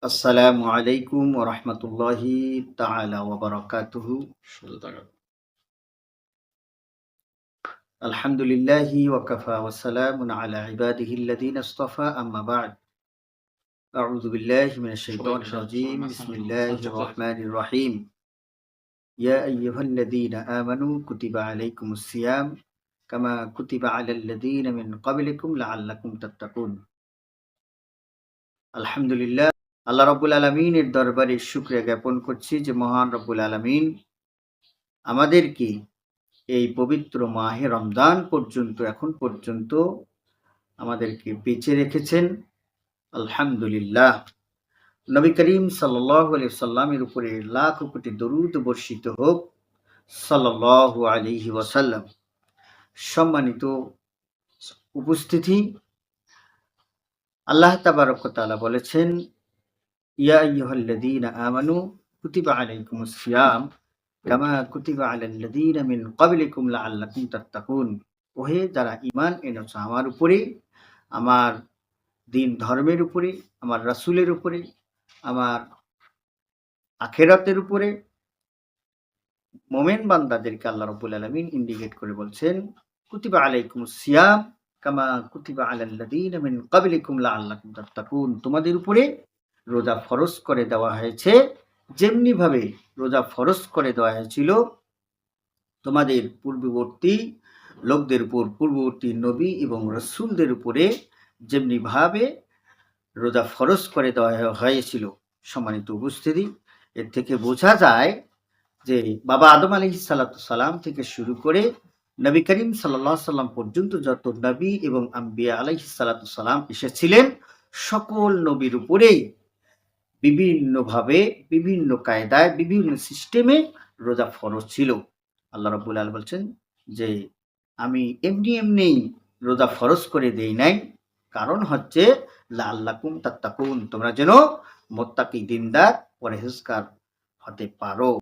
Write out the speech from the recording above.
আসসালামু আলাইকুম ওয়া রাহমাতুল্লাহি তাআলা ওয়া বারাকাতুহু। ১৬ টাকা। আলহামদুলিল্লাহি ওয়া কাফা ওয়া সালামুন আলা ইবাদিহিল্লাযীনা ইসতাফা আম্মা বা'দ। আউযু বিল্লাহি মিনাশ সবাইকে শাইতানির সবার রাজীম। মাঝখানে বিসমিল্লাহির রাহমানির রাহিম। ইয়া আইয়ুহাল্লাযীনা আমানু কুতিবা আলাইকুমুস সিয়াম কামা কুতিবা আলাল লাযীনা মিন ক্বাবলিকুম লাআল্লাকুম তাত্তাকুন। আলহামদুলিল্লাহ, আল্লাহ রাব্বুল আলামিনের দরবারে শুকরিয়া জ্ঞাপন করছি যে মহান রব্বুল আলামিন আমাদেরকে এই পবিত্র মাহে রমজান পর্যন্ত এখন পর্যন্ত আমাদেরকে বেঁচে রেখেছেন। আলহামদুলিল্লাহ। নবী করিম সাল্লাল্লাহু আলাইহি সাল্লামের উপরে লাখ কোটি দরুদ বর্ষিত হোক। সাল্লাল্লাহু আলাইহি ওয়াসাল্লাম। সম্মানিত উপস্থিতি, আল্লাহ তাবারক ওয়া তাআলা বলেছেন, ইয়া আইয়ুহাল্লাযীনা আমানু কুতিবা আলাইকুমুস সিয়াম কামা কুতিবা আলাল লাযীনা মিন ক্বাবলিকুম লাআল্লাকুম তাত্তাকুন। ওহে যারা ঈমান এনেছ আমার উপরে, আমার দ্বীন ধর্মের উপরে, আমার রাসূলের উপরে, আমার আখিরাতের উপরে, মুমিন বান্দাদেরকে আল্লাহ রাব্বুল আলামিন ইন্ডিকেট করে বলছেন, কুতিবা আলাইকুমুস সিয়াম কামা কুতিবা আলাল লাযীনা মিন ক্বাবলিকুম লাআল্লাকুম তাত্তাকুন। তোমাদের উপরে রোজা ফরজ করে দেওয়া হয়েছে যেমনি ভাবে রোজা ফরজ করে দেওয়া হয়েছিল তোমাদের পূর্ববর্তী লোকদের উপর, পূর্ববর্তী নবী এবং রাসূলদের উপরে যেমনি ভাবে রোজা ফরজ করে দেওয়া হয়েছিল। সম্মানিত উপস্থিতি, এর থেকে বোঝা যায় যে বাবা আদম আলাইহিস সালাতু সালাম থেকে শুরু করে নবী করিম সাল্লাল্লাহু আলাইহি সাল্লাম পর্যন্ত যত নবী এবং আম্বিয়া আলাইহিস সালাতু সালাম এসেছিলেন, সকল নবীর উপরেই বিভিন্নভাবে, বিভিন্ন কায়দায়, বিভিন্ন সিস্টেমে রোজা ফরজ ছিল। আল্লাহ রাব্বুল আলামিন বলছেন যে আমি এমনি রোজা ফরজ করে দেই নাই, কারণ হচ্ছে লাআল্লাকুম তাত্তাকুন, তোমরা যেন মুত্তাকি, দিনদার, পরহেজগার হতে পারো।